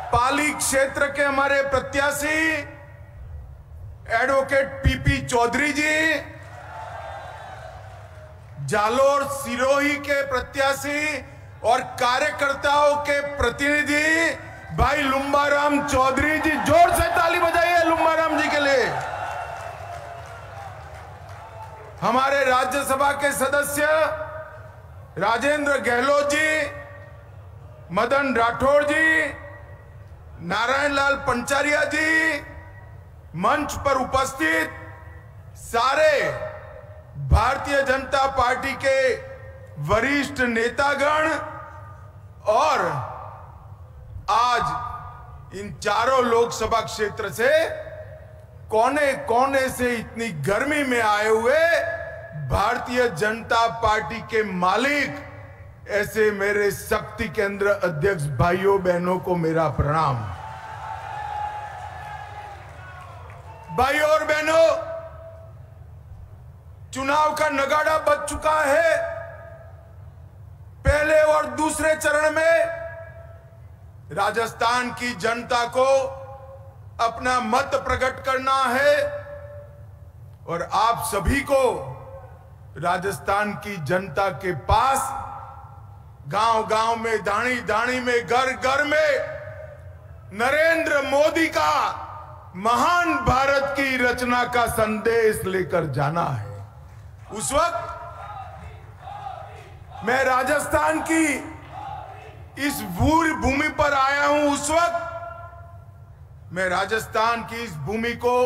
पाली क्षेत्र के हमारे प्रत्याशी एडवोकेट पीपी चौधरी जी, जालोर सिरोही के प्रत्याशी और कार्यकर्ताओं के प्रतिनिधि भाई लुम्बाराम चौधरी जी, जोर से ताली बजाइए लुम्बाराम जी के लिए। हमारे राज्यसभा के सदस्य राजेंद्र गहलोत जी, मदन राठौड़ जी, नारायण लाल पंचारिया जी, मंच पर उपस्थित सारे भारतीय जनता पार्टी के वरिष्ठ नेतागण और आज इन चारों लोकसभा क्षेत्र से कोने कोने से इतनी गर्मी में आए हुए भारतीय जनता पार्टी के मालिक ऐसे मेरे शक्ति केंद्र अध्यक्ष भाइयों बहनों को मेरा प्रणाम। भाइयों और बहनों, चुनाव का नगाड़ा बज चुका है। पहले और दूसरे चरण में राजस्थान की जनता को अपना मत प्रकट करना है और आप सभी को राजस्थान की जनता के पास गांव गांव में, दाणी दाणी में, घर घर में नरेंद्र मोदी का महान भारत की रचना का संदेश लेकर जाना है। उस वक्त मैं राजस्थान की इस वीर भूमि पर आया हूं। उस वक्त मैं राजस्थान की इस भूमि को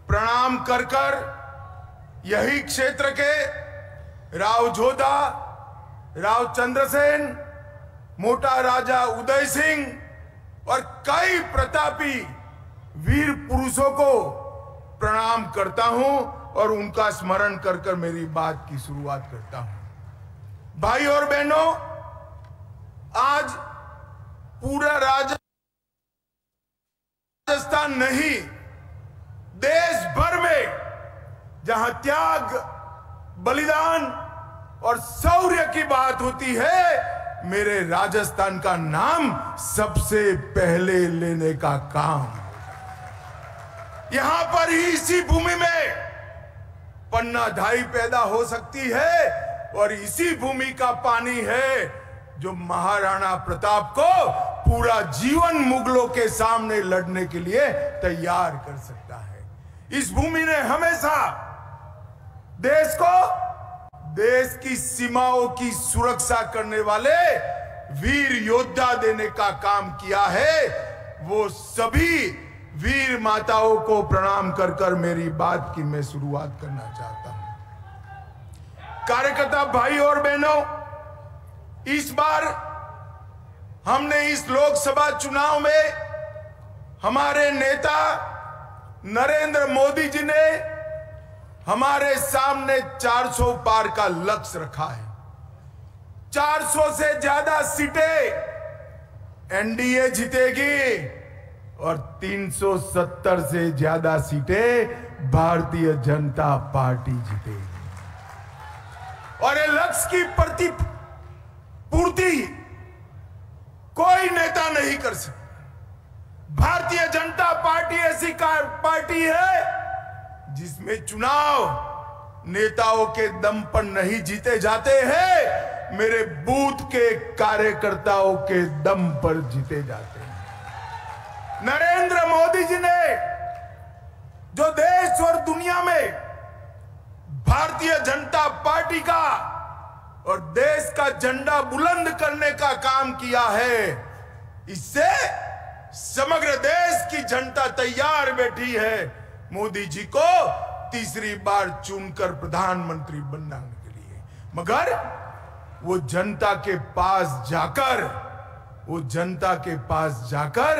प्रणाम कर कर यही क्षेत्र के राव जोधा, राव चंद्रसेन, मोटा राजा उदय सिंह और कई प्रतापी वीर पुरुषों को प्रणाम करता हूं और उनका स्मरण कर कर मेरी बात की शुरुआत करता हूं। भाई और बहनों, आज पूरा राजस्थान नहीं, देश भर में जहां त्याग, बलिदान और शौर्य की बात होती है, मेरे राजस्थान का नाम सबसे पहले लेने का काम। यहां पर ही इसी भूमि में पन्ना धाई पैदा हो सकती है और इसी भूमि का पानी है जो महाराणा प्रताप को पूरा जीवन मुगलों के सामने लड़ने के लिए तैयार कर सकता है। इस भूमि ने हमेशा देश को, देश की सीमाओं की सुरक्षा करने वाले वीर योद्धा देने का काम किया है। वो सभी वीर माताओं को प्रणाम कर कर मेरी बात की मैं शुरुआत करना चाहता हूं। कार्यकर्ता भाई और बहनों, इस बार हमने इस लोकसभा चुनाव में हमारे नेता नरेंद्र मोदी जी ने हमारे सामने 400 पार का लक्ष्य रखा है। 400 से ज्यादा सीटें एनडीए जीतेगी और 370 से ज्यादा सीटें भारतीय जनता पार्टी जीतेगी। और ये लक्ष्य की पूर्ति कोई नेता नहीं कर सकता। भारतीय जनता पार्टी ऐसी पार्टी है जिसमें चुनाव नेताओं के दम पर नहीं जीते जाते हैं, मेरे बूथ के कार्यकर्ताओं के दम पर जीते जाते हैं। नरेंद्र मोदी जी ने जो देश और दुनिया में भारतीय जनता पार्टी का और देश का झंडा बुलंद करने का काम किया है, इससे समग्र देश की जनता तैयार बैठी है मोदी जी को तीसरी बार चुनकर प्रधानमंत्री बनाने के लिए। मगर वो जनता के पास जाकर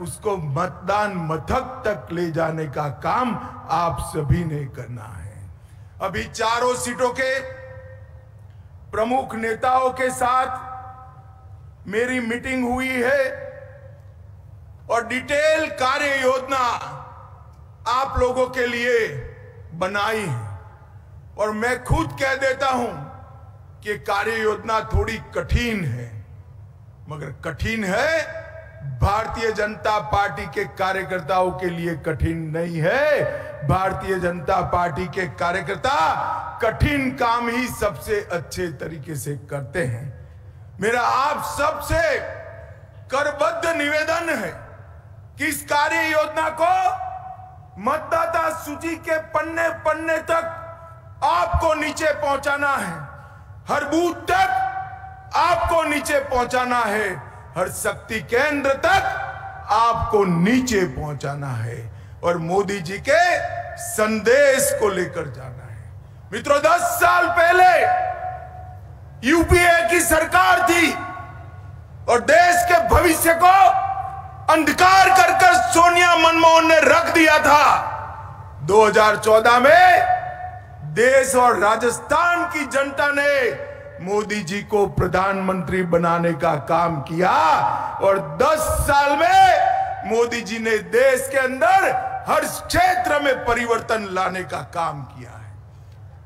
उसको मतदान मथक तक ले जाने का काम आप सभी ने करना है। अभी चारों सीटों के प्रमुख नेताओं के साथ मेरी मीटिंग हुई है और डिटेल कार्य योजना आप लोगों के लिए बनाई है। और मैं खुद कह देता हूं कि कार्य योजना थोड़ी कठिन है, मगर कठिन है भारतीय भारतीय जनता पार्टी के कार्यकर्ताओं के लिए कठिन नहीं है। भारतीय जनता पार्टी के कार्यकर्ता कठिन काम ही सबसे अच्छे तरीके से करते हैं। मेरा आप सबसे करबद्ध निवेदन है कि इस कार्य योजना को मतदाता सूची के पन्ने पन्ने तक आपको नीचे पहुंचाना है, हर बूथ तक आपको नीचे पहुंचाना है, हर शक्ति केंद्र तक आपको नीचे पहुंचाना है और मोदी जी के संदेश को लेकर जाना है। मित्रों, 10 साल पहले यूपीए की सरकार थी और देश के भविष्य को अंधकार कर सोनिया मनमोहन ने रख दिया था। 2014 में देश और राजस्थान की जनता ने मोदी जी को प्रधानमंत्री बनाने का काम किया और 10 साल में मोदी जी ने देश के अंदर हर क्षेत्र में परिवर्तन लाने का काम किया है।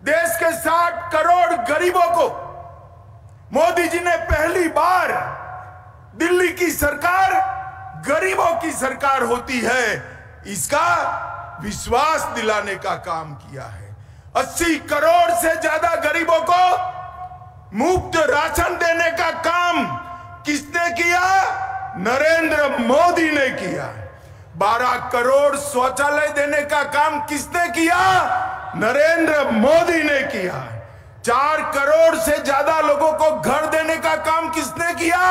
देश के 60 करोड़ गरीबों को मोदी जी ने पहली बार, दिल्ली की सरकार गरीबों की सरकार होती है, इसका विश्वास दिलाने का काम किया है। 80 करोड़ से ज्यादा गरीबों को मुफ्त राशन देने का काम किसने किया? नरेंद्र मोदी ने किया। 12 करोड़ शौचालय देने का काम किसने किया? नरेंद्र मोदी ने किया। 4 करोड़ से ज्यादा लोगों को घर देने का काम किसने किया?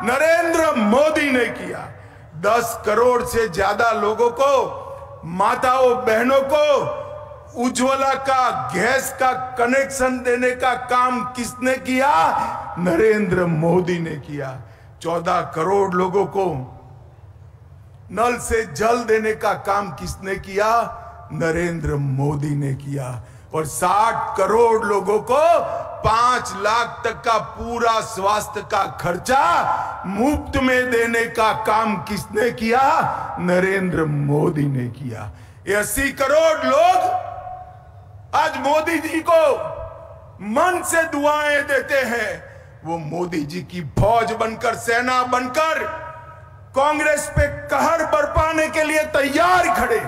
नरेंद्र मोदी ने किया। 10 करोड़ से ज्यादा लोगों को, माताओं बहनों को उज्ज्वला का गैस का कनेक्शन देने का काम किसने किया? नरेंद्र मोदी ने किया। 14 करोड़ लोगों को नल से जल देने का काम किसने किया? नरेंद्र मोदी ने किया। और 60 करोड़ लोगों को 5 लाख तक का पूरा स्वास्थ्य का खर्चा मुफ्त में देने का काम किसने किया? नरेंद्र मोदी ने किया। 80 करोड़ लोग आज मोदी जी को मन से दुआएं देते हैं। वो मोदी जी की फौज बनकर, सेना बनकर कांग्रेस पे कहर बरपाने के लिए तैयार खड़े।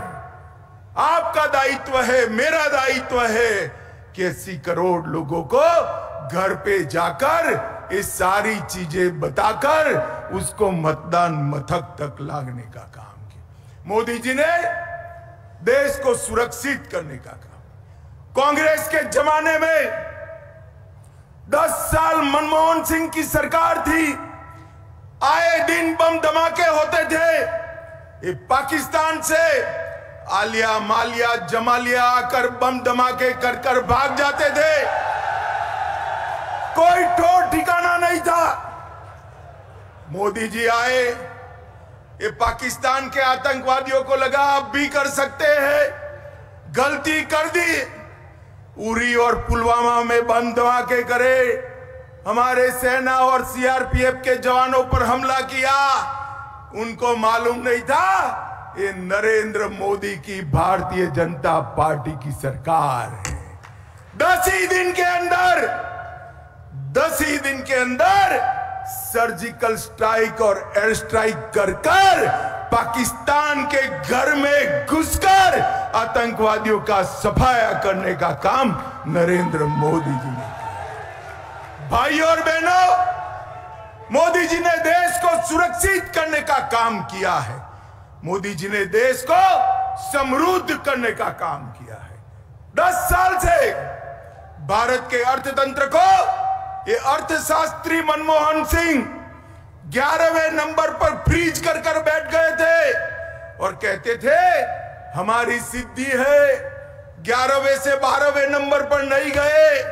आपका दायित्व है, मेरा दायित्व है कि 80 करोड़ लोगों को घर पे जाकर ये सारी चीजें बताकर उसको मतदान मथक तक लाने का काम किया। मोदी जी ने देश को सुरक्षित करने का काम। कांग्रेस के जमाने में 10 साल मनमोहन सिंह की सरकार थी, आए दिन बम धमाके होते थे। ये पाकिस्तान से आलिया मालिया जमालिया आकर बम धमाके कर कर भाग जाते थे। कोई ठोर ठिकाना नहीं था। मोदी जी आए, ये पाकिस्तान के आतंकवादियों को लगा अब भी कर सकते हैं, गलती कर दी। उरी और पुलवामा में बम धमाके करे, हमारे सेना और सीआरपीएफ के जवानों पर हमला किया। उनको मालूम नहीं था ये नरेंद्र मोदी की भारतीय जनता पार्टी की सरकार है। 10 ही दिन के अंदर सर्जिकल स्ट्राइक और एयर स्ट्राइक कर पाकिस्तान के घर में घुसकर आतंकवादियों का सफाया करने का काम नरेंद्र मोदी जी ने किया। भाइयों और बहनों, मोदी जी ने देश को सुरक्षित करने का काम किया है। मोदी जी ने देश को समृद्ध करने का काम किया है। 10 साल से भारत के अर्थतंत्र को ये अर्थशास्त्री मनमोहन सिंह 11वें नंबर पर फ्रीज कर बैठ गए थे और कहते थे हमारी सिद्धि है, 11वें से 12वें नंबर पर नहीं गए।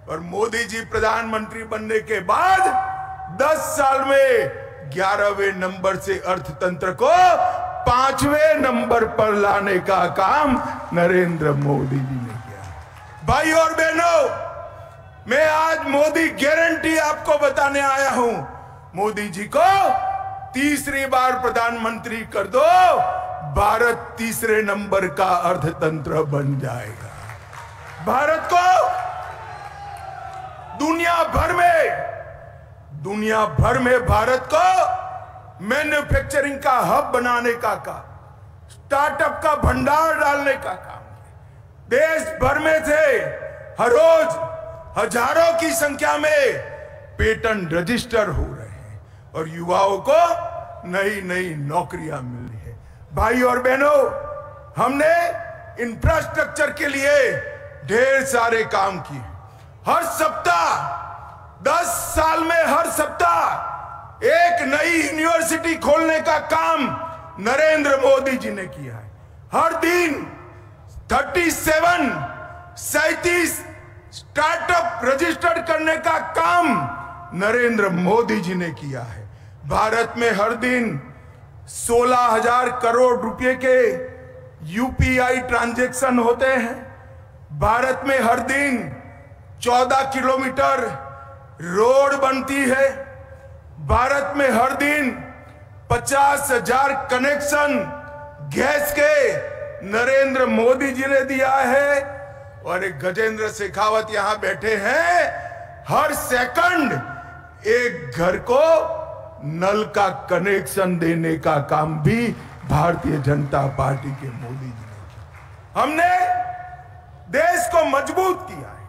और मोदी जी प्रधानमंत्री बनने के बाद 10 साल में 11वें नंबर से अर्थतंत्र को 5वें नंबर पर लाने का काम नरेंद्र मोदी जी ने किया। भाई और बहनों, मैं आज मोदी गारंटी आपको बताने आया हूं। मोदी जी को तीसरी बार प्रधानमंत्री कर दो, भारत तीसरे नंबर का अर्थतंत्र बन जाएगा। भारत को दुनिया भर में भारत को मैन्युफैक्चरिंग का हब बनाने का काम, स्टार्टअप का भंडार डालने का काम। देश भर में से हर रोज हजारों की संख्या में पेटेंट रजिस्टर हो रहे हैं और युवाओं को नई नई नौकरियां मिल रही है। भाई और बहनों, हमने इंफ्रास्ट्रक्चर के लिए ढेर सारे काम किए। हर सप्ताह 10 साल में हर सप्ताह एक नई यूनिवर्सिटी खोलने का काम नरेंद्र मोदी जी ने किया है। हर दिन 37 स्टार्टअप रजिस्टर्ड करने का काम नरेंद्र मोदी जी ने किया है। भारत में हर दिन 16,000 करोड़ रुपए के यूपीआई ट्रांजैक्शन होते हैं। भारत में हर दिन 14 किलोमीटर रोड बनती है। भारत में हर दिन 50,000 कनेक्शन गैस के नरेंद्र मोदी जी ने दिया है। और एक गजेंद्र शेखावत यहां बैठे हैं, हर सेकंड एक घर को नल का कनेक्शन देने का काम भी भारतीय जनता पार्टी के मोदी जी ने किया। हमने देश को मजबूत किया है,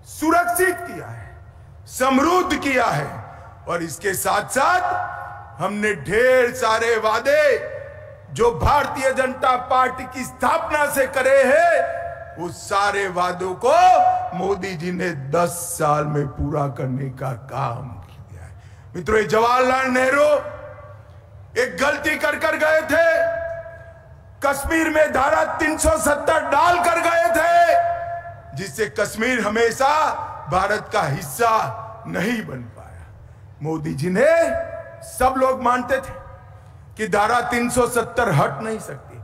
सुरक्षित किया है, समृद्ध किया है और इसके साथ साथ हमने ढेर सारे वादे जो भारतीय जनता पार्टी की स्थापना से करे हैं, उस सारे वादों को मोदी जी ने 10 साल में पूरा करने का काम किया है। मित्रों, जवाहरलाल नेहरू एक गलती कर गए थे। कश्मीर में धारा 370 डाल कर गए थे, जिससे कश्मीर हमेशा भारत का हिस्सा नहीं बन पाया। मोदी जी ने, सब लोग मानते थे कि धारा 370 हट नहीं सकती।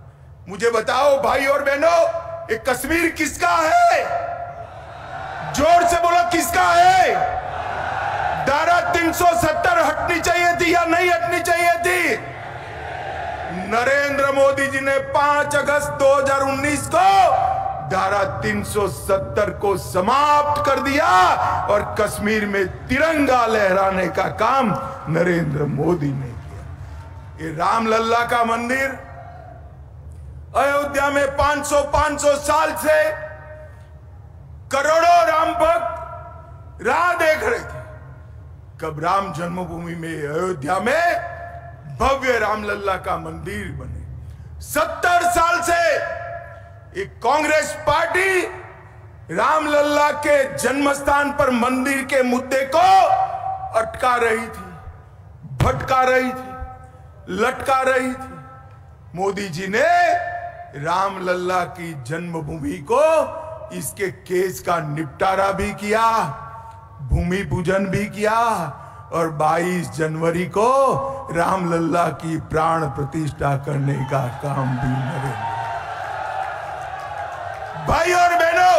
मुझे बताओ भाई और बहनों, ये कश्मीर किसका है? जोर से बोलो, किसका है? धारा 370 हटनी चाहिए थी या नहीं हटनी चाहिए थी? नरेंद्र मोदी जी ने 5 अगस्त 2019 को धारा 370 को समाप्त कर दिया और कश्मीर में तिरंगा लहराने का काम नरेंद्र मोदी ने किया। ये रामलल्ला का मंदिर अयोध्या में 500 साल से करोड़ों राम भक्त राह देख रहे थे कब राम जन्मभूमि में अयोध्या में भव्य रामलल्ला का मंदिर बने। 70 साल से एक कांग्रेस पार्टी रामलल्ला के जन्मस्थान पर मंदिर के मुद्दे को अटका रही थी, भटका रही थी, लटका रही थी। मोदी जी ने रामलल्ला की जन्मभूमि को इसके केस का निपटारा भी किया, भूमि पूजन भी किया और 22 जनवरी को रामलल्ला की प्राण प्रतिष्ठा करने का काम भी नरेंद्र। भाई और बहनों,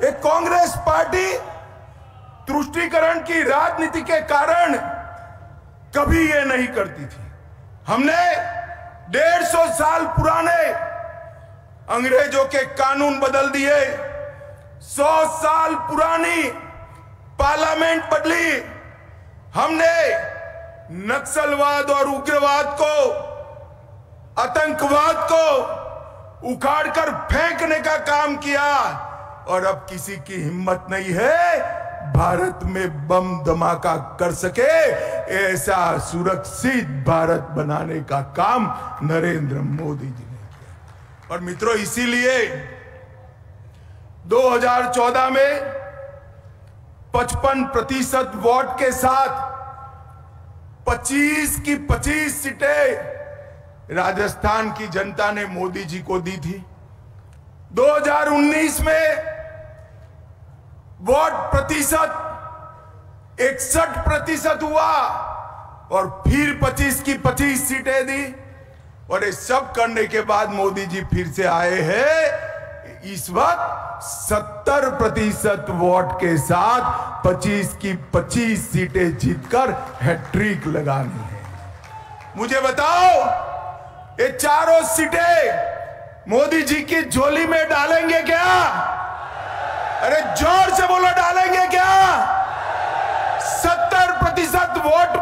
एक कांग्रेस पार्टी तुष्टीकरण की राजनीति के कारण कभी ये नहीं करती थी। हमने 150 साल पुराने अंग्रेजों के कानून बदल दिए, 100 साल पुरानी पार्लियामेंट बदली। हमने नक्सलवाद और उग्रवाद को, आतंकवाद को उखाड़कर फेंकने का काम किया और अब किसी की हिम्मत नहीं है भारत में बम धमाका कर सके ऐसा सुरक्षित भारत बनाने का काम नरेंद्र मोदी जी ने किया। और मित्रों, इसीलिए 2014 में 55% वोट के साथ 25 की 25 सीटें राजस्थान की जनता ने मोदी जी को दी थी। 2019 में वोट प्रतिशत 61% हुआ और फिर 25 की 25 सीटें दी। और ये सब करने के बाद मोदी जी फिर से आए हैं इस वक्त 70% वोट के साथ 25 की 25 सीटें जीतकर हैट्रिक लगानी है। मुझे बताओ, ये चारों सीटें मोदी जी की झोली में डालेंगे क्या? अरे जोर से बोलो, डालेंगे क्या? 70% वोट